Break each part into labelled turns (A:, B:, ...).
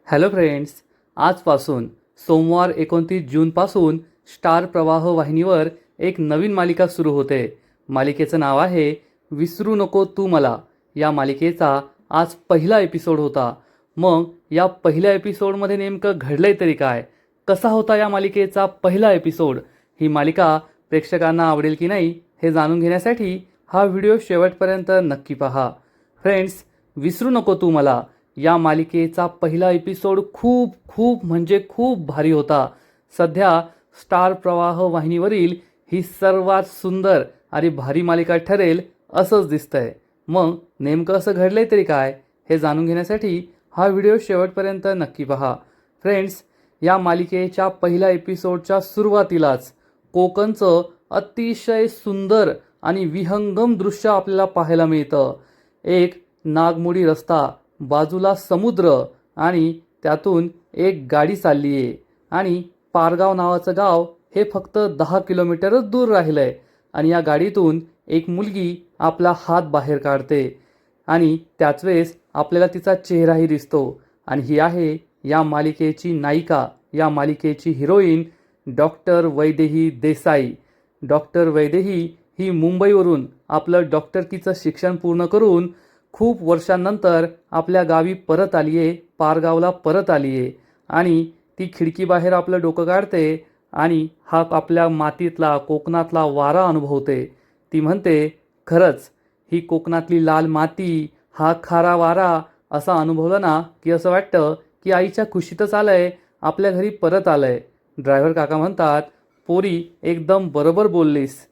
A: Hello friends, आजपासून सोमवार 29 जूनपासून स्टार प्रवाह वाहिनीवर एक नवीन मालिका सुरू होते। मालिकेचं नाव आहे विसरू नको तू मला। या मालिकेचा आज पहिला एपिसोड होता। मग या पहिल्या एपिसोडमध्ये नेमकं घडलंय तरी काय? कसा होता या मालिकेचा पहिला एपिसोड? ही मालिका प्रेक्षकांना आवडेल की नाही हे जाणून घेण्यासाठी हा व्हिडिओ शेवटपर्यंत नक्की पहा। फ्रेंड्स, विसरू नको तू मला या मालिकेचा पहिला एपिसोड खूप भारी होता। सध्या स्टार प्रवाह वाहिनीवरील ही सर्वात सुंदर आणि भारी मालिका ठरेल असंच दिसतंय। मग नेमकं असं घडलंय तरी काय हे जाणून घेण्यासाठी हा व्हिडिओ शेवटपर्यंत नक्की पहा। फ्रेंड्स, या मालिकेच्या पहिल्या एपिसोडच्या सुरुवातीलाच कोकणचं अतिशय सुंदर आणि विहंगम दृश्य आपल्याला पाहायला मिळतं। एक नागमोडी रस्ता, बाजूला समुद्र आणि त्यातून एक गाडी चालली आहे आणि पारगाव नावाचं गाव हे फक्त 10 किलोमीटरच दूर राहिलंय आणि या गाडीतून एक मुलगी आपला हात बाहेर काढते आणि त्याच वेळेस आपल्याला तिचा चेहराही दिसतो आणि ही आहे या मालिकेची नायिका, या मालिकेची heroine doctor Vaidehi Desai. Doctor Vaidehi ही मुंबईवरून आपलं डॉक्टरकीचं शिक्षण पूर्ण करून खूप वर्षांनंतर आपल्या गावी परत आली आहे, पारगावला परत आली आहे आणि ती खिडकीबाहेर आपलं डोकं काढते आणि हा आपल्या मातीतला कोकणातला वारा अनुभवते। ती म्हणते, खरंच ही कोकणातली लाल माती, हा खारा वारा असा अनुभवला ना की असं वाटतं की आईच्या खुशीतच आलंय, आपल्या घरी परत आलंय। ड्रायव्हर काका म्हणतात, पोरी एकदम बरोबर बोललीस।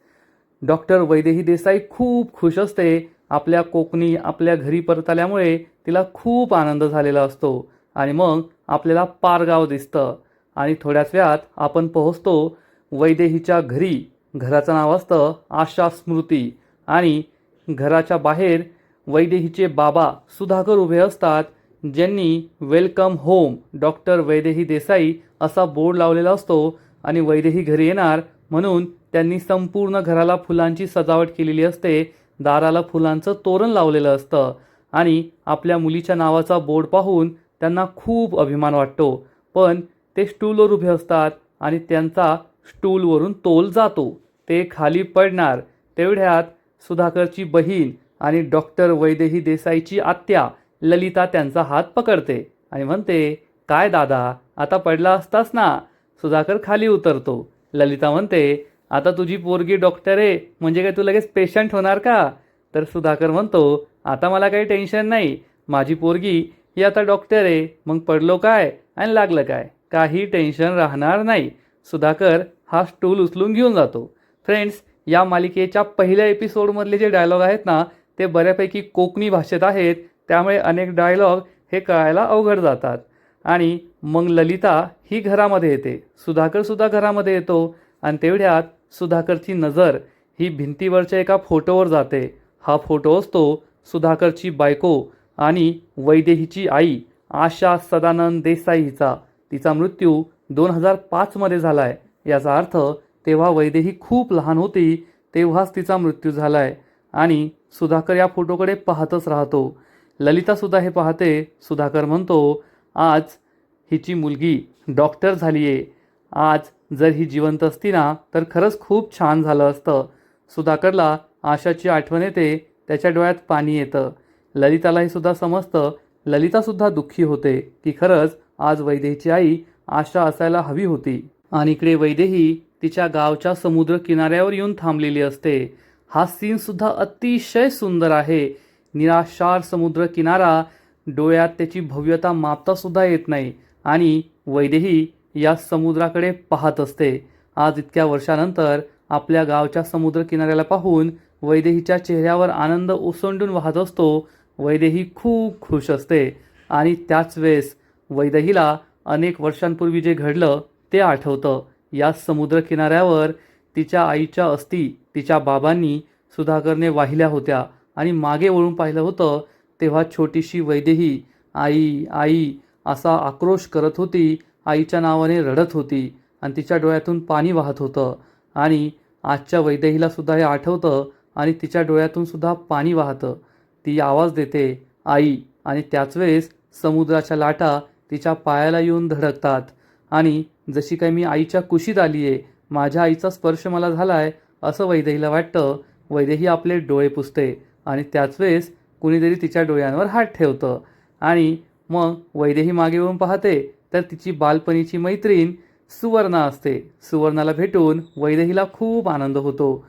A: डॉक्टर वैदेही देसाई खूप खुश असते। आपल्या कोकणी आपल्या घरी परत आल्यामुळे तिला खूप आनंद झालेला असतो आणि मग आपल्याला पारगाव दिसतं आणि थोड्याच वेळात आपण पोहोचतो वैदेहीच्या घरी। घराचं नाव असतं आशा स्मृती आणि घराच्या बाहेर वैदेहीचे बाबा सुधाकर उभे असतात, ज्यांनी welcome home doctor Vaidehi Desai असा बोर्ड लावलेला असतो आणि वैदेही घरी येणार म्हणून त्यांनी संपूर्ण घराला फुलांची सजावट केलेली असते। दाराला फुलांचं तोरण लावलेलं असतं आणि आपल्या मुलीच्या नावाचा बोर्ड पाहून त्यांना खूप अभिमान वाटतो। पण ते स्टूलवर उभे असतात आणि त्यांचा स्टूलवरून तोल जातो, ते खाली पडणार। तेवढ्यात सुधाकरची बहीण आणि डॉक्टर वैदेही देसाईची आत्या ललिता त्यांचा हात पकडते आणि म्हणते, काय दादा, आता पडला असतास ना? सुधाकर खाली उतरतो। ललिता म्हणते, आता तुझी पोरगी डॉक्टर आहे म्हणजे काय तू लगेच पेशंट होणार का? तर सुधाकर म्हणतो, आता मला काही टेन्शन नाही, माझी पोरगी ही आता डॉक्टर आहे, मग पडलो काय आणि लागलं काय, काही टेन्शन राहणार नाही। सुधाकर हा स्टूल उचलून घेऊन जातो। फ्रेंड्स, या मालिकेच्या पहिल्या एपिसोडमधले जे डायलॉग आहेत ना ते बऱ्यापैकी कोकणी भाषेत आहेत, त्यामुळे अनेक डायलॉग हे कळायला अवघड जातात। आणि मग ललिता ही घरामध्ये येते, सुधाकर सुद्धा घरामध्ये येतो आणि तेवढ्यात सुधाकरची नजर ही भिंतीवरच्या एका फोटोवर जाते। हा फोटो असतो सुधाकरची बायको आणि वैदेहीची आई आशा सदानंद देसाई हिचा। तिचा मृत्यू 2005 मध्ये झालाय। याचा अर्थ तेव्हा वैदेही खूप लहान होती, तेव्हाच तिचा मृत्यू झालाय आणि सुधाकर या फोटोकडे पाहतच राहतो। ललिता सुद्धा हे पाहते। सुधाकर म्हणतो, आज हिची मुलगी डॉक्टर झाली आहे, आज जर ही जिवंत असती ना तर खरंच खूप छान झालं असतं। सुधाकरला आशाची आठवण येते, त्याच्या डोळ्यात पाणी येतं। ललितालाही सुद्धा समजतं, ललितासुद्धा दुःखी होते की खरंच आज वैदेहीची आई आशा असायला हवी होती। आणि इकडे वैदेही तिच्या गावच्या समुद्र किनाऱ्यावर येऊन थांबलेली असते। हा सीन सुद्धा अतिशय सुंदर आहे। निराशार समुद्र किनारा, डोळ्यात त्याची भव्यता मापता सुद्धा येत नाही आणि वैदेही या समुद्राकडे पाहत असते। आज इतक्या वर्षानंतर आपल्या गावच्या समुद्र किनाऱ्याला पाहून वैदेहीच्या चेहऱ्यावर आनंद ओसंडून वाहत असतो। वैदेही खूप खुश असते आणि त्याच वेळेस वैदेहीला अनेक वर्षांपूर्वी जे घडलं ते आठवतं। या समुद्र किनाऱ्यावर तिच्या आईच्या अस्थी तिच्या बाबांनी सुधाकरने वाहिल्या होत्या आणि मागे वळून पाहिलं होतं तेव्हा छोटीशी वैदेही आई आई असा आक्रोश करत होती, आईच्या नावाने रडत होती आणि तिच्या डोळ्यातून पाणी वाहत होतं। आणि आजच्या वैदेहीला सुद्धा हे आठवतं आणि तिच्या डोळ्यातून सुद्धा पाणी वाहतं। ती आवाज देते आई आणि त्याच वेळेस समुद्राच्या लाटा तिच्या पायाला येऊन धडकतात आणि जशी काही मी आईच्या कुशीत आली आहे, माझ्या आईचा स्पर्श मला झाला आहे असं वैदेहीला वाटतं. वैदेही आपले डोळे पुसते आणि त्याच वेळेस कुणीतरी तिच्या डोळ्यांवर हात ठेवतं आणि मग वैदेही मागे येऊन पाहते तर तिची बालपणीची मैत्रीण सुवर्णा असते. सुवर्णाला भेटून वैदेहीला खूप आनंद होतो.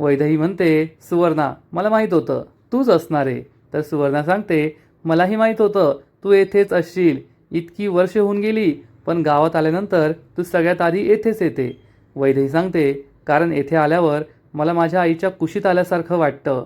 A: वैदेही म्हणते, सुवर्णा, मला माहीत होतं तूच असणार आहे. तर सुवर्णा सांगते, मलाही माहीत होतं तू येथेच असशील. इतकी वर्ष होऊन गेली पण गावात आल्यानंतर तू सगळ्यात आधी येथेच येते. वैदेही सांगते, कारण येथे आल्यावर मला माझ्या आईच्या कुशीत आल्यासारखं वाटतं.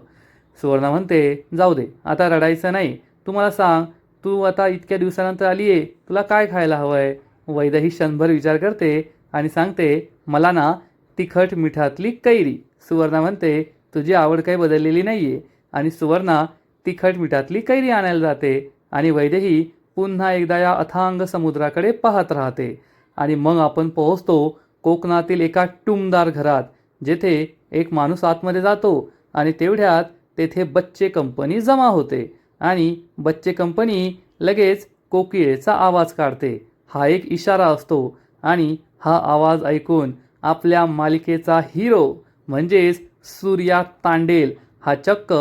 A: सुवर्णा म्हणते, जाऊ दे, आता रडायचं नाही. तू मला सांग, तू आता इतक्या दिवसानंतर आली आहे, तुला काय खायला हवं आहे? वैदेही क्षणभर विचार करते आणि सांगते, मला ना तिखट मिठातली कैरी. सुवर्णा म्हणते, तुझी आवड काही बदललेली नाही आहे. आणि सुवर्णा तिखट मिठातली कैरी आणायला जाते आणि वैदेही पुन्हा एकदा या अथांग समुद्राकडे पाहत राहते. आणि मग आपण पोहोचतो कोकणातील एका टुमदार घरात, जेथे एक माणूस आतमध्ये जातो आणि तेवढ्यात तेथे बच्चे कंपनी जमा होते आणि बच्चे कंपनी लगेच कोकिळेचा आवाज काढते. हा एक इशारा असतो आणि हा आवाज ऐकून आपल्या मालिकेचा हिरो म्हणजेच सूर्या तांडेल हा चक्क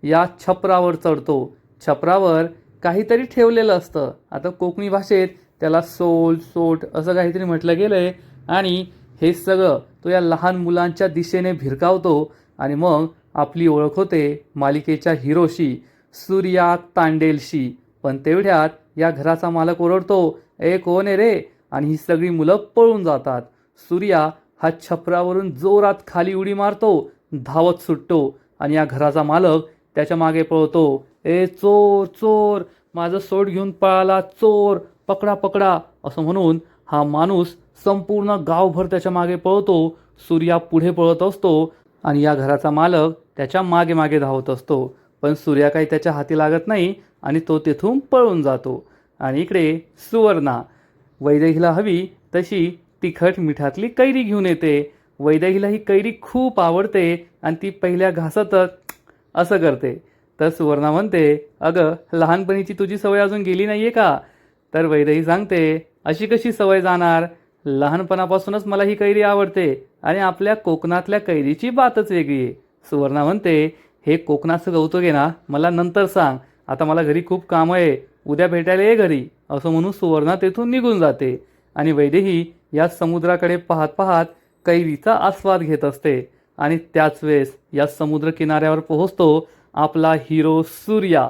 A: या छपरावर चढतो. छपरावर काहीतरी ठेवलेलं असतं. आता कोकणी भाषेत त्याला सोल सोट असं काहीतरी म्हटलं गेलं आहे. आणि हे सगळं तो या लहान मुलांच्या दिशेने भिरकावतो आणि मग आपली ओळख होते मालिकेच्या हिरोशी, सूर्या तांडेलशी. पण तेवढ्यात या घराचा मालक ओरडतो, ए कोण आहे रे? आणि ही सगळी मुलं पळून जातात. सूर्या हा छपरावरून जोरात खाली उडी मारतो, धावत सुटतो आणि या घराचा मालक त्याच्या मागे पळतो. ए चोर चोर, माझं सोट घेऊन पळाला चोर, पकडा पकडा असं म्हणून हा माणूस संपूर्ण गावभर त्याच्या मागे पळतो. सूर्या पुढे पळत असतो आणि या घराचा मालक त्याच्या मागे मागे धावत असतो. पण सूर्या काही त्याच्या हाती लागत नाही आणि तो तेथून पळून जातो. आणि इकडे सुवर्णा वैदेहीला हवी तशी तिखट मिठातली कैरी घेऊन येते. वैदेहीला ही कैरी खूप आवडते आणि ती पहिल्या घासातच असं करते. तर सुवर्णा म्हणते, अगं लहानपणीची तुझी सवय अजून गेली नाही आहे का? तर वैदेही सांगते, अशी कशी सवय जाणार? लहानपणापासूनच मला ही कैरी आवडते आणि आपल्या कोकणातल्या कैरीची बातच वेगळी आहे. सुवर्णा म्हणते, हे कोकणाचं कौतुक आहे ना, मला नंतर सांग. आता मला घरी खूप कामं आहे, उद्या भेटायला ये घरी असं म्हणून सुवर्णा तेथून निघून जाते. आणि वैदेही या समुद्राकडे पाहत पाहत कैरीचा आस्वाद घेत असते. आणि त्याच वेळेस या समुद्र किनाऱ्यावर पोहोचतो आपला हिरो सूर्या.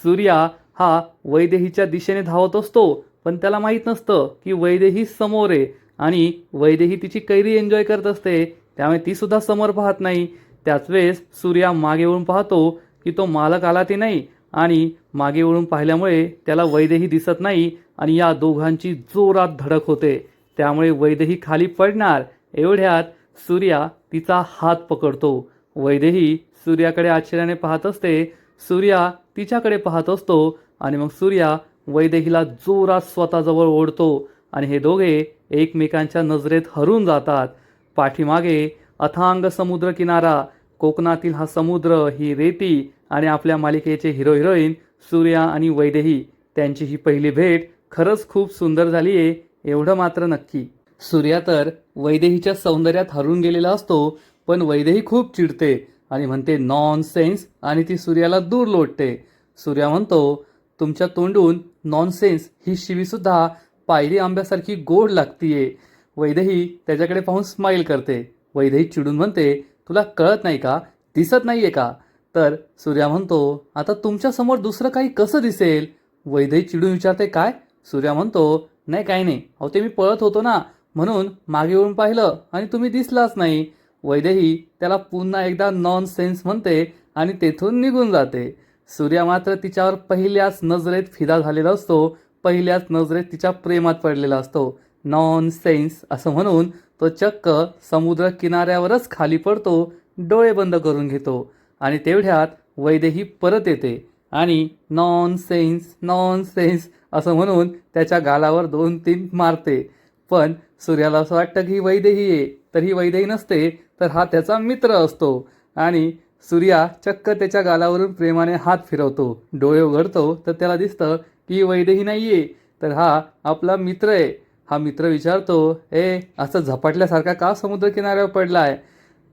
A: सूर्या हा वैदेहीच्या दिशेने धावत असतो, पण त्याला माहीत नसतं की वैदेही समोर आहे आणि वैदेही तिची कैरी एन्जॉय करत असते, त्यामुळे ती सुद्धा समोर पाहत नाही. त्याच वेळेस सूर्या मागे वळून पाहतो की तो मालक आला ते नाही आणि मागे वळून पाहिल्यामुळे त्याला वैदेही दिसत नाही आणि या दोघांची जोरात धडक होते. त्यामुळे वैदेही खाली पडणार. एवढ्यात सूर्या तिचा हात पकडतो. वैदेही सूर्याकडे आश्चर्याने पाहत असते. सूर्या तिच्याकडे पाहत असतो आणि मग सूर्या वैदेहीला जोरात स्वतःजवळ ओढतो आणि हे दोघे एकमेकांच्या नजरेत हरून जातात. पाठीमागे अथांग समुद्र किनारा, कोकणातील हा समुद्र, ही रेती आणि आपल्या मालिकेचे हिरो हिरोईन सूर्या आणि वैदेही, त्यांची ही पहिली भेट खरंच खूप सुंदर झाली आहे एवढं मात्र नक्की. सूर्या तर वैदेहीच्या सौंदर्यात हरून गेलेला असतो, पण वैदेही खूप चिडते आणि म्हणते नॉनसेन्स आणि ती सूर्याला दूर लोटते. सूर्या म्हणतो, तुमच्या तोंडून नॉनसेन्स ही शिवीसुद्धा पायरी आंब्यासारखी गोड लागतीये. वैदेही त्याच्याकडे पाहून स्माईल करते. वैदेही चिडून म्हणते, तुला कळत नाही का? दिसत नाहीये का? तर सूर्या म्हणतो, आता तुमच्यासमोर दुसरं काही कसं दिसेल? वैदेही चिडून विचारते, काय? सूर्या म्हणतो, नाही काही नाही, अहो ते मी पळत होतो ना, म्हणून मागे वळून पाहिलं आणि तुम्ही दिसलाच नाही. वैदेही त्याला पुन्हा एकदा नॉनसेन्स म्हणते आणि तेथून निघून जाते. सूर्या मात्र तिच्यावर पहिल्याच नजरेत फिदा झालेला असतो, पहिल्याच नजरेत तिच्या प्रेमात पडलेला असतो. नॉनसेन्स असं म्हणून तो चक्क समुद्र किनाऱ्यावरच खाली पडतो, डोळे बंद करून घेतो. आणि तेवढ्यात वैदेही परत येते आणि नॉनसेन्स नॉनसेन्स असं म्हणून त्याच्या गालावर 2-3 मारते. पण सूर्याला असं वाटतं की ही वैदेही आहे, तर ही वैदेही नसते, तर हा त्याचा मित्र असतो. आणि सूर्या चक्क त्याच्या गालावरून प्रेमाने हात फिरवतो, डोळे उघडतो तर त्याला दिसतं की ही वैदेही नाही आहे, तर हा आपला मित्र आहे. हा मित्र विचारतो, असं झपाटल्यासारखा का समुद्रकिनाऱ्यावर पडलाय?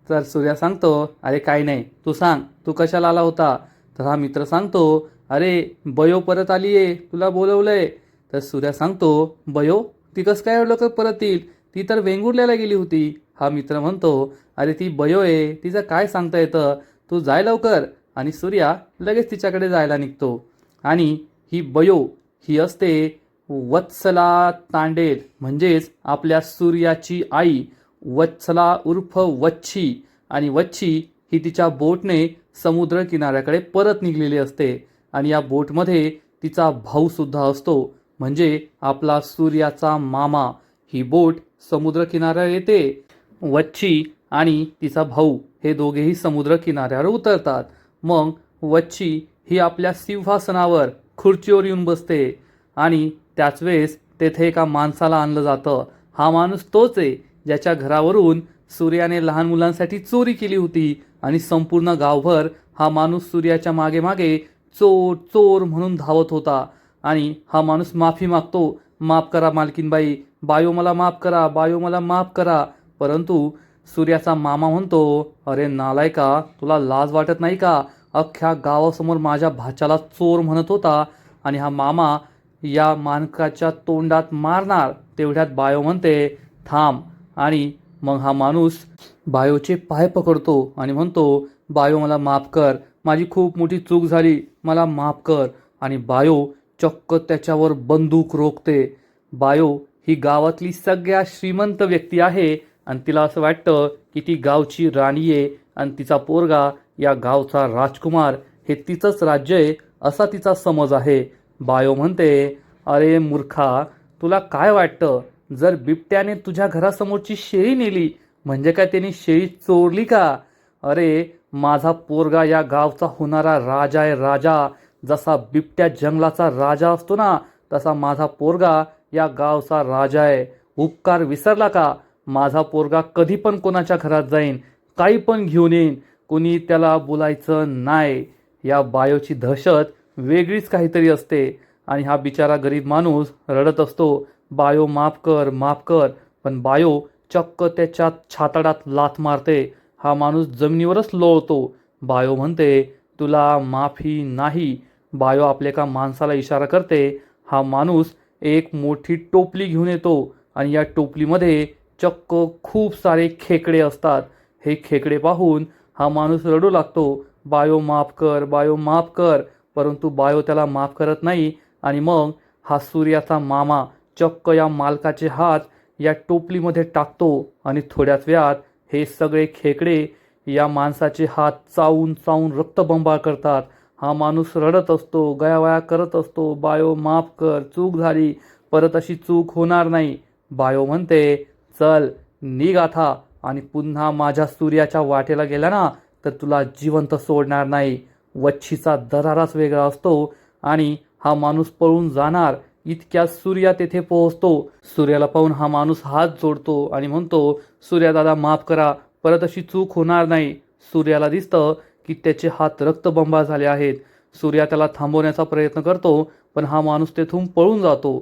A: तर सूर्या सांगतो, अरे काही नाही, तू सांग, तू कशाला आला होता? तर हा मित्र सांगतो, अरे बयो परत आलीये, तुला बोलवलंय. तर सूर्या सांगतो, बयो? ती कसं काय एवढं लवकर परत येईल? ती तर वेंगुर्ल्याला गेली होती. हा मित्र म्हणतो, अरे ती बयो आहे, तिचं काय सांगता येतं, तू जाय लवकर. आणि सूर्या लगेच तिच्याकडे जायला निघतो. आणि ही बयो ही असते वत्सला तांडेल, म्हणजेच आपल्या सूर्याची आई. वत्सला उर्फ वच्छी. आणि वच्छी ही तिच्या बोटने समुद्र किनाऱ्याकडे परत निघलेली असते. आणि या बोटमध्ये तिचा भाऊ सुद्धा असतो, म्हणजे आपला सूर्याचा मामा. ही बोट समुद्र किनाऱ्यावर येते. वच्छी आणि तिचा भाऊ हे दोघेही समुद्र किनाऱ्यावर उतरतात. मग वच्छी ही आपल्या सिंहासनावर खुर्चीवर येऊन बसते. आणि त्याच वेळेस तेथे एका माणसाला आणलं जातं. हा माणूस तोच आहे ज्याच्या घरावरून सूर्याने लहान मुलांसाठी चोरी केली होती. आणि संपूर्ण गावभर हा माणूस सूर्याच्या मागे मागे चोर चोर म्हणून धावत होता. आणि हा माणूस माफी मागतो, माफ करा मालकीनबाई, बायो मला माफ करा, बायो मला माफ करा. परंतु सूर्याचा मामा म्हणतो, अरे नालायका, तुला लाज वाटत नाही का? अख्ख्या गावासमोर माझ्या भाच्याला चोर म्हणत होता. आणि हा मामा या मानकाच्या तोंडात मारणार तेवढ्यात बायो म्हणते, थांब. आणि मग हा माणूस बायोचे पाय पकडतो आणि म्हणतो, बायो मला माफ कर, माझी खूप मोठी चूक झाली, मला माफ कर. आणि बायो चक्क त्याच्यावर बंदूक रोखते. बायो ही गावातली सगळ्यात श्रीमंत व्यक्ती आहे आणि तिला असं वाटतं की ती गावची राणी आहे आणि तिचा पोरगा या गावचा राजकुमार, हे तिचंच राज्य आहे असा तिचा समज आहे. बायो म्हणते, अरे मूर्खा, तुला काय वाटतं, जर बिबट्याने तुझ्या घरासमोरची शेळी नेली म्हणजे काय त्यांनी शेळी चोरली का? अरे माझा पोरगा या गावचा होणारा राजा आहे, राजा. जसा बिबट्या जंगलाचा राजा असतो ना, तसा माझा पोरगा या गावचा राजा आहे. उपकार विसरला का? माझा पोरगा कधी पण कोणाच्या घरात जाईन, काही पण घेऊन येईन, कोणी त्याला बोलायचं नाही. या बायोची दहशत वेगळीच काहीतरी असते. आणि हा बिचारा गरीब माणूस रडत असतो, बायो माफ कर, माफ कर. पण बायो चक्क त्याच्या छातडात लाथ मारते. हा माणूस जमिनीवरच लोळतो. बायो म्हणते, तुला माफी नाही. बायो आपल्या एका माणसाला इशारा करते. हा माणूस एक मोठी टोपली घेऊन येतो आणि या टोपलीमध्ये चक्क खूप सारे खेकडे असतात. हे खेकडे पाहून हा माणूस रडू लागतो, बायो माफ कर, बायो माफ कर. परंतु बायो त्याला माफ करत नाही. आणि मग हा सूर्याचा मामा चक्क या मालकाचे हात या टोपलीमध्ये टाकतो आणि थोड्याच वेळात हे सगळे खेकडे या माणसाचे हात चावून चावून रक्तबंबाळ करतात. हा माणूस रडत असतो, गयावया करत असतो, बायो माफ कर, चूक झाली, परत अशी चूक होणार नाही. बायो म्हणते, चल निघ आता, आणि पुन्हा माझ्या सूर्याच्या वाटेला गेला ना तर तुला जिवंत सोडणार नाही. वच्छीचा दराराच वेगळा असतो. आणि हा माणूस पळून जाणार इतक्या सूर्या तेथे पोहोचतो. सूर्याला पाहून हा माणूस हात जोडतो आणि म्हणतो, सूर्या दादा माफ करा, परत अशी चूक होणार नाही. सूर्याला दिसतं की त्याचे हात रक्तबंबाळ झाले आहेत. सूर्या त्याला थांबवण्याचा प्रयत्न करतो, पण हा माणूस तेथून पळून जातो.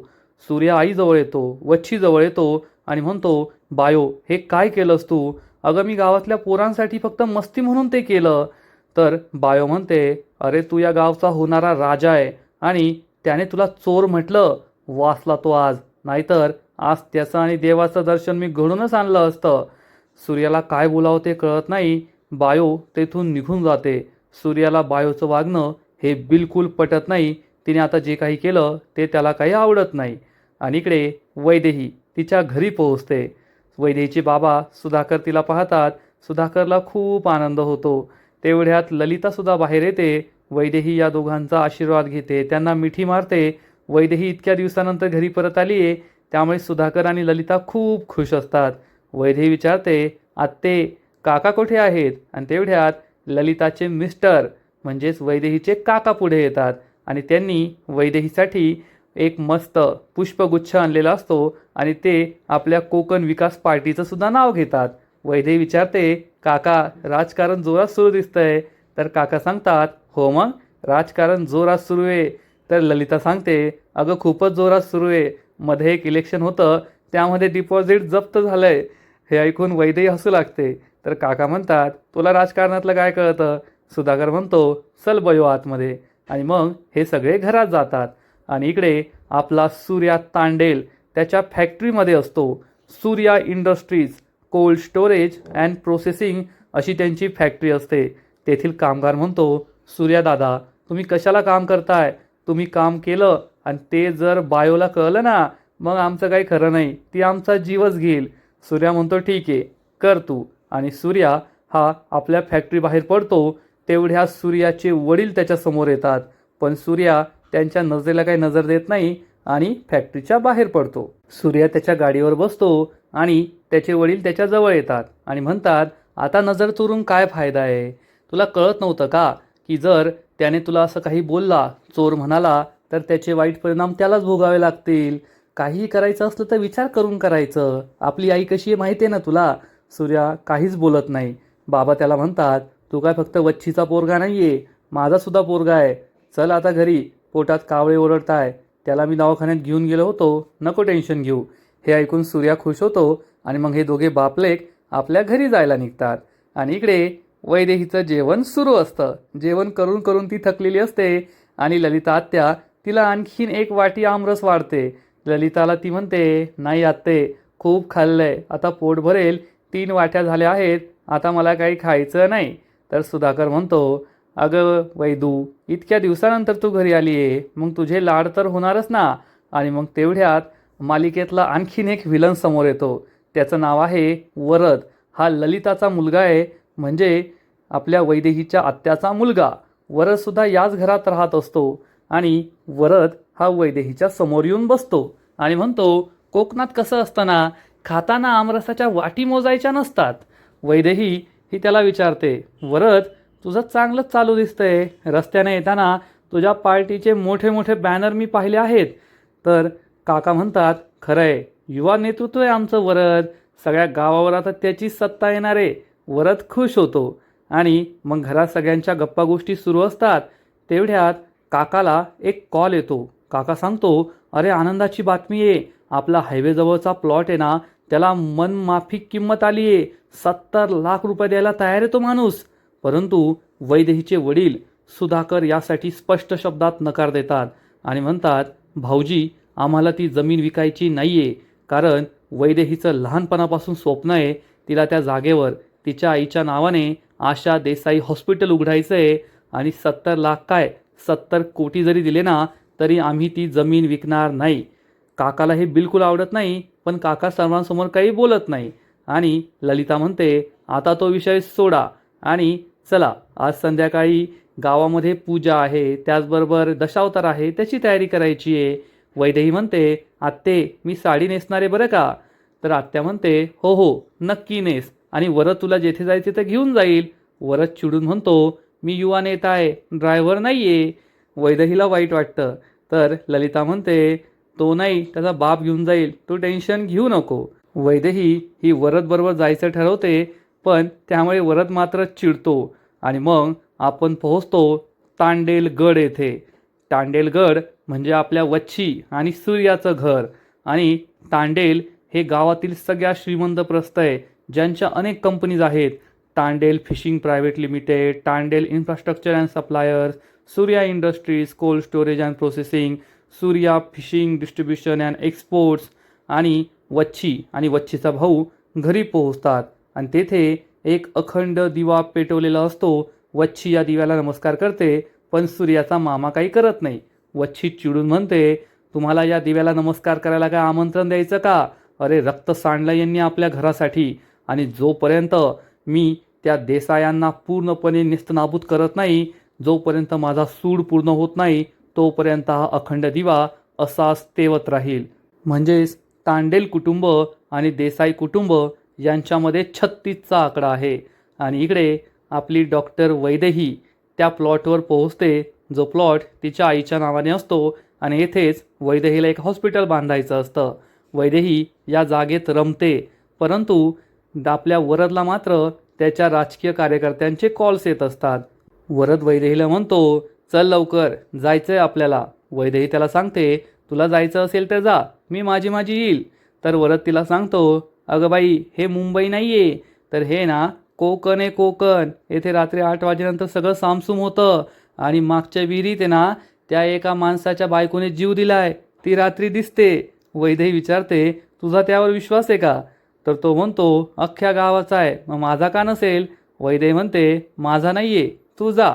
A: सूर्या आईजवळ येतो, वच्छीजवळ येतो आणि म्हणतो, बायो हे काय केलंस तू? अगं मी गावातल्या पोरांसाठी फक्त मस्ती म्हणून ते केलं. तर बायो म्हणते, अरे तू या गावचा होणारा राजा आहे आणि त्याने तुला चोर म्हटलं, वाचला तो आज, नाहीतर आज त्याचं आणि देवाचं दर्शन मी घडूनच आणलं असतं. सूर्याला काय बोलावं ते कळत नाही. बायो तेथून निघून जाते. सूर्याला बायोचं वागणं हे बिलकुल पटत नाही. तिने आता जे काही केलं ते त्याला काही आवडत नाही. आणि इकडे वैदेही तिच्या घरी पोहोचते. वैदेहीचे बाबा सुधाकर तिला पाहतात. सुधाकरला खूप आनंद होतो. तेवढ्यात ललितासुद्धा बाहेर येते. वैदेही या दोघांचा आशीर्वाद घेते, त्यांना मिठी मारते. वैदेही इतक्या दिवसानंतर घरी परत आली आहे, त्यामुळे सुधाकर आणि ललिता खूप खुश असतात. वैदेही विचारते, आत्ते काका कुठे आहेत? आणि तेवढ्यात ललिताचे मिस्टर म्हणजेच वैदेहीचे काका पुढे येतात आणि त्यांनी वैदेहीसाठी एक मस्त पुष्पगुच्छ आणलेला असतो आणि ते आपल्या कोकण विकास पार्टीचं सुद्धा नाव घेतात. वैदेही विचारते, काका राजकारण जोरात सुरू दिसतंय? तर काका सांगतात, हो मग राजकारण जोरात सुरू आहे. तर ललिता सांगते, अगं खूपच जोरात सुरू आहे, मध्ये एक इलेक्शन होतं त्यामध्ये डिपॉझिट जप्त झालंय. हे ऐकून वैदेही हसू लागते. तर काका म्हणतात, तुला राजकारणातलं काय कळतं? सुधाकर म्हणतो, चल बयो आतमध्ये. आणि मग हे सगळे घरात जातात. आणि इकडे आपला सूर्या तांडेल त्याच्या फॅक्टरीमध्ये असतो. Surya industries cold storage and processing अशी त्यांची फॅक्टरी असते. तेथील कामगार म्हणतो, सूर्या दादा तुम्ही कशाला काम करताय? तुम्ही काम केलं आणि ते जर बायोला कळलं ना, मग आमचं काही खरं नाही, ती आमचा जीवच घेईल. सूर्या म्हणतो, ठीक आहे कर तू. आणि सूर्या हा आपल्या फॅक्टरी बाहेर पडतो. तेवढ्या सूर्याचे वडील त्याच्या समोर येतात, पण सूर्या त्यांच्या नजरेला काही नजर देत नाही आणि फॅक्टरीच्या बाहेर पडतो. सूर्या त्याच्या गाडीवर बसतो आणि त्याचे वडील त्याच्या जवळ येतात आणि म्हणतात, आता नजर चोरून काय फायदा आहे? तुला कळत नव्हतं का की जर त्याने तुला असं काही बोलला, चोर म्हणाला, तर त्याचे वाईट परिणाम त्यालाच भोगावे लागतील. काहीही करायचं असलं तर विचार करून करायचं. आपली आई कशी आहे माहिती आहे ना तुला? सूर्या काहीच बोलत नाही. बाबा त्याला म्हणतात, तू काय फक्त वच्छीचा पोरगा नाही आहे, माझा सुद्धा पोरगा आहे. चल आता घरी, पोटात कावळे ओरडताय, त्याला मी दवाखान्यात घेऊन गेलो होतो, नको टेन्शन घेऊ. हे ऐकून सूर्या खुश होतो आणि मग हे दोघे बापलेक आपल्या घरी जायला निघतात. आणि इकडे वैदेहीचं जेवण सुरू असतं. जेवण करून करून ती थकलेली असते आणि ललिता आत्या तिला आणखीन एक वाटी आमरस वाढते. ललिताला ती म्हणते, नाही आत्ते, खूप खाल्लंय, आता पोट भरेल, 3 वाट्या झाल्या आहेत, आता मला काही खायचं नाही. तर सुधाकर म्हणतो, अगं वैदू, इतक्या दिवसानंतर तू घरी आली आहे, मग तुझे लाड तर होणारच ना. आणि मग तेवढ्यात मालिकेतला आणखीन एक व्हिलन समोर येतो. त्याचं नाव आहे वरद. हा ललिताचा मुलगा आहे, म्हणजे आपल्या वैदेहीच्या आत्याचा मुलगा. वरदसुद्धा याच घरात राहत असतो आणि वरद हा वैदेहीच्या समोर येऊन बसतो आणि म्हणतो, कोकणात कसं असतं ना, खाताना आमरसाच्या वाटी मोजायच्या नसतात. वैदेही ही त्याला विचारते, वरद तुझं चांगलंच चालू दिसतंय, रस्त्याने येताना तुझ्या पार्टीचे मोठे मोठे बॅनर मी पाहिले आहेत. तर काका म्हणतात, खरं आहे, युवा नेतृत्व आहे आमचं वरद, सगळ्या गावावर आता त्याचीच सत्ता येणार आहे. वरद खुश होतो आणि मग घरात सगळ्यांच्या गप्पा गोष्टी सुरू असतात. तेवढ्यात काकाला एक कॉल येतो. काका सांगतो, अरे आनंदाची बातमी आहे, आपला हायवेजवळचा प्लॉट आहे ना, त्याला मनमाफिक किंमत आली आहे, 70 लाख रुपये द्यायला तयार आहे तो माणूस. परंतु वैदेहीचे वडील सुधाकर यासाठी स्पष्ट शब्दात नकार देतात आणि म्हणतात, भाऊजी आम्हाला ती जमीन विकायची नाही आहे, कारण वैदेहीचं लहानपणापासून स्वप्न आहे, तिला त्या जागेवर तिच्या आईच्या नावाने आशा देसाई हॉस्पिटल उघडायचं आहे. आणि 70 लाख काय, 70 कोटी जरी दिले ना, तरी आम्ही ती जमीन विकणार नाही. काकाला हे बिलकुल आवडत नाही, पण काका सर्वांसमोर काही बोलत नाही. आणि ललिता म्हणते, आता तो विषय सोडा आणि चला, आज संध्याकाळी गावामध्ये पूजा आहे, त्याचबरोबर दशावतार आहे, त्याची तयारी करायची आहे. वैदेही म्हणते, आत्ते मी साडी नेसणार आहे बरं का? तर आत्या म्हणते, हो हो नक्की नेस, आणि वरद तुला जेथे जायचे ते घेऊन जाईल. वरद चिडून म्हणतो, मी युवा नेता आहे, ड्रायव्हर नाही आहे. वैदेहीला वाईट वाटतं. तर ललिता म्हणते, तो नाही, त्याचा बाप घेऊन जाईल, तू टेन्शन घेऊ नको. वैदेही ही वरदबरोबर जायचं ठरवते, पण त्यामुळे वरद मात्र चिडतो. आणि मग आपण पोहोचतो तांडेलगड येथे. तांडेलगड म्हणजे आपल्या वच्छी आणि सूर्याचं घर. आणि तांडेल हे गावातील सगळ्या श्रीमंत प्रस्थ आहे, ज्यांच्या अनेक कंपनीज आहेत. Tandel fishing private limited, Tandel infrastructure and suppliers, Surya industries cold storage and processing, Surya fishing distribution and exports. आणि वच्छी आणि वच्छीचा भाऊ घरी पोहोचतात आणि तेथे एक अखंड दिवा पेटवलेला असतो. वच्छी या दिव्याला नमस्कार करते, पण सूर्याचा मामा काही करत नाही. वच्छी चिडून म्हणते, तुम्हाला या दिव्याला नमस्कार करायला काय आमंत्रण द्यायचं का? अरे रक्त सांडलं यांनी आपल्या घरासाठी, आणि जोपर्यंत मी त्या देसायांना पूर्णपणे नेस्तनाबूत करत नाही, जोपर्यंत माझा सूड पूर्ण होत नाही, तोपर्यंत हा अखंड दिवा असाच तेवत राहील. म्हणजेच तांडेल कुटुंब आणि देसाई कुटुंब यांच्यामध्ये 36चा आकडा आहे. आणि इकडे आपली डॉक्टर वैदेही त्या प्लॉटवर पोहोचते, जो प्लॉट तिच्या आईच्या नावाने असतो, आणि येथेच वैदेहीला एक हॉस्पिटल बांधायचं असतं. वैदेही या जागेत रमते, परंतु आपल्या वरदला मात्र त्याच्या राजकीय कार्यकर्त्यांचे कॉल्स येत असतात. वरद वैदेहीला म्हणतो, चल लवकर जायचंय आपल्याला. वैदेही त्याला सांगते, तुला जायचं असेल तर जा, मी माझी येईल. तर वरद तिला सांगतो, अगं बाई हे मुंबई नाही आहे, तर हे ना कोकण आहे कोकण. येथे रात्री 8 वाजेनंतर सगळं सामसूम होतं आणि मागच्या विहिरीत आहे ना त्या एका माणसाच्या बायकोने जीव दिलाय, ती रात्री दिसते. वैदेही विचारते, तुझा त्यावर विश्वास आहे का? तर तो म्हणतो, अख्ख्या गावाचा आहे, मग माझा का नसेल? वैदेही म्हणते, माझा नाही आहे, तू जा.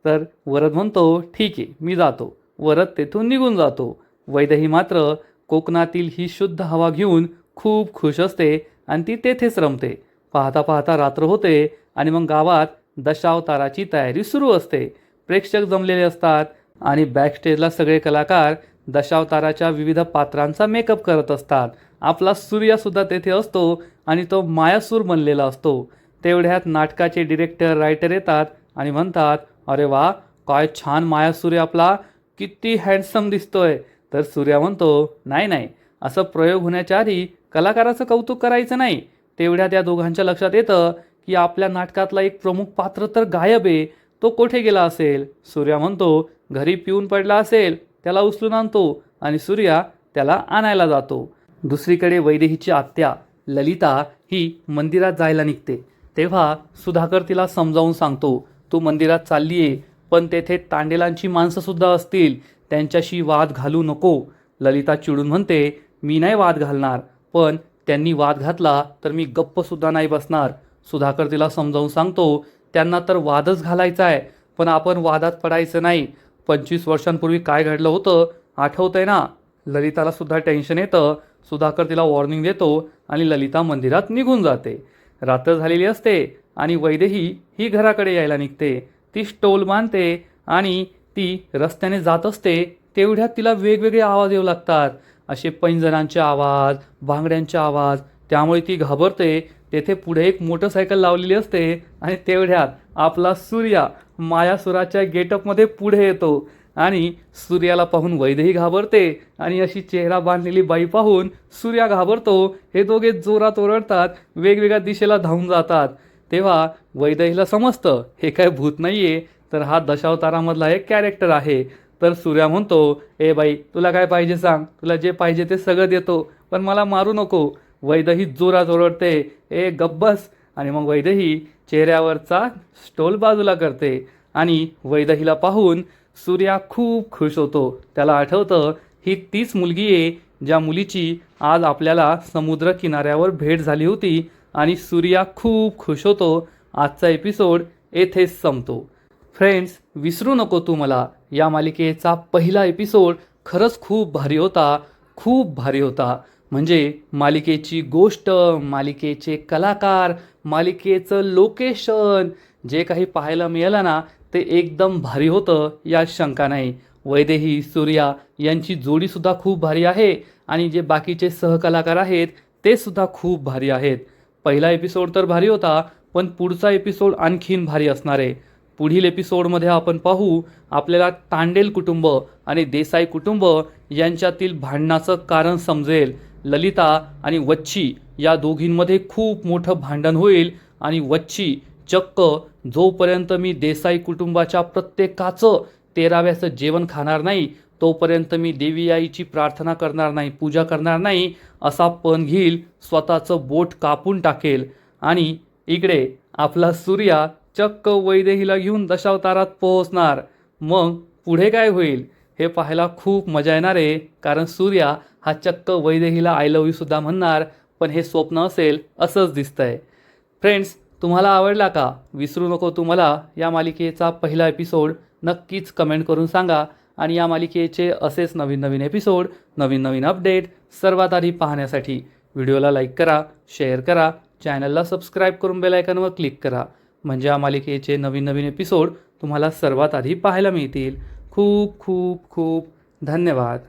A: तर वरद म्हणतो, ठीक आहे मी जातो. वरद तेथून निघून जातो. वैदेही मात्र कोकणातील ही शुद्ध हवा घेऊन खूप खुश असते आणि ती तेथेच रमते. पाहता पाहता रात्र होते आणि मग गावात दशावताराची तयारी सुरू असते. प्रेक्षक जमलेले असतात आणि बॅकस्टेजला सगळे कलाकार दशावताराच्या विविध पात्रांचा मेकअप करत असतात. आपला सूर्यासुद्धा तेथे असतो आणि तो मायासूर बनलेला असतो. तेवढ्यात नाटकाचे डिरेक्टर रायटर येतात आणि म्हणतात, अरे वा, काय छान मायासूर आहे आपला, किती हँडसम दिसतोय. तर सूर्या म्हणतो, नाही नाही, असं प्रयोग होण्याच्या आधी कलाकाराचं कौतुक करायचं नाही. तेवढ्या त्या दोघांच्या लक्षात येतं की आपल्या नाटकातला एक प्रमुख पात्र तर गायब आहे, तो कोठे गेला असेल? सूर्या म्हणतो, घरी पिऊन पडला असेल, त्याला उचलून आणतो आणि सूर्या त्याला आणायला जातो. दुसरीकडे वैदेहीची आत्या ललिता ही मंदिरात जायला निघते. तेव्हा सुधाकर तिला समजावून सांगतो, तू मंदिरात चालली आहे, पण तेथे तांडेलांची माणसंसुद्धा असतील, त्यांच्याशी वाद घालू नको. ललिता चिडून म्हणते, मी नाही वाद घालणार, पण त्यांनी वाद घातला तर मी गप्पसुद्धा नाही बसणार. सुधाकर तिला समजावून सांगतो, त्यांना तर वादच घालायचा आहे, पण आपण वादात पडायचं नाही. 25 वर्षांपूर्वी काय घडलं होतं आठवतंय ना? ललिताला सुद्धा टेन्शन येतं. सुधाकर तिला वॉर्निंग देतो आणि ललिता मंदिरात निघून जाते. रात्र झालेली असते आणि वैदेही ही घराकडे यायला निघते. ती स्टोल बांधते आणि ती रस्त्याने जात असते. तेवढ्यात तिला वेगवेगळे आवाज येऊ लागतात, असे पैंजणांचे आवाज, भांगड्यांचे आवाज. त्यामुळे ती घाबरते. तेथे पुढे एक मोटरसायकल लावलेली असते आणि तेवढ्यात आपला सूर्या मायासुराच्या गेटअपमध्ये पुढे येतो आणि सूर्याला पाहून वैदेही घाबरते आणि अशी चेहरा बांधलेली बाई पाहून सूर्या घाबरतो. हे दोघे जोरात ओरडतात, वेगवेगळ्या दिशेला धावून जातात. तेव्हा वैदेहीला समजतं हे काय भूत नाहीये, तर हा दशावतारामधला एक कॅरेक्टर आहे. तर सूर्या म्हणतो, ए बाई, तुला काय पाहिजे सांग, तुला जे पाहिजे ते सगळं देतो, पण मला मारू नको. वैदेही जोरात ओरडते, ए गब्बस. आणि मग वैदेही चेहऱ्यावरचा स्टोल बाजूला करते आणि वैदेहीला पाहून सूर्या खूप खुश होतो. त्याला आठवतं, ही तीच मुलगी आहे ज्या मुलीची आज आपल्याला समुद्र किनाऱ्यावर भेट झाली होती आणि सूर्या खूप खुश होतो. आजचा एपिसोड येथेच संपतो. फ्रेंड्स, विसरू नको तू मला या मालिकेचा पहिला एपिसोड खरंच खूप भारी होता, खूप भारी होता. म्हणजे मालिकेची गोष्ट, मालिकेचे कलाकार, मालिकेचं लोकेशन जे काही पाहायला मिळालं ना, ते एकदम भारी होतं, यात शंका नाही. वैदेही, सूर्या यांची जोडीसुद्धा खूप भारी आहे आणि जे बाकीचे सहकलाकार आहेत ते सुद्धा खूप भारी आहेत. पहिला एपिसोड तर भारी होता, पण पुढचा एपिसोड आणखीन भारी असणार आहे. पुढील एपिसोडमध्ये आपण पाहू, आपल्याला तांडेल कुटुंब आणि देसाई कुटुंब यांच्यातील भांडणाचं कारण समजेल. ललिता आणि वच्छी या दोघींमध्ये खूप मोठं भांडण होईल आणि वच्छी चक्क, जोपर्यंत मी देसाई कुटुंबाच्या प्रत्येकाचं 13व्याचं जेवण खाणार नाही तोपर्यंत मी देवी आईची प्रार्थना करणार नाही, पूजा करणार नाही, असा पण घेईल, स्वतःचं बोट कापून टाकेल. आणि इकडे आपला सूर्या चक्क वैदेहीला घेऊन दशावतारात पोहोचणार. मग पुढे काय होईल हे पाहायला खूप मजा येणार आहे, कारण सूर्या हा चक्क वैदेहीला आय लव्ह यू सुद्धा म्हणणार, पण हे स्वप्न असेल असंच दिसतंय. फ्रेंड्स, तुम्हाला आवडला का? विसरू नको तू मला या मालिकेचा पहिला एपिसोड नक्कीच कमेंट करून सांगा. आणि या मालिकेचे असेच नवीन नवीन एपिसोड, नवीन नवीन अपडेट सर्वात आधी पाहण्यासाठी व्हिडिओला लाईक करा, शेअर करा, चॅनलला सबस्क्राईब करून बेल आयकॉनवर क्लिक करा, म्हणजे या मालिकेचे नवीन नवीन एपिसोड तुम्हाला सर्वात आधी पाहायला मिळतील. खूप खूप खूप धन्यवाद.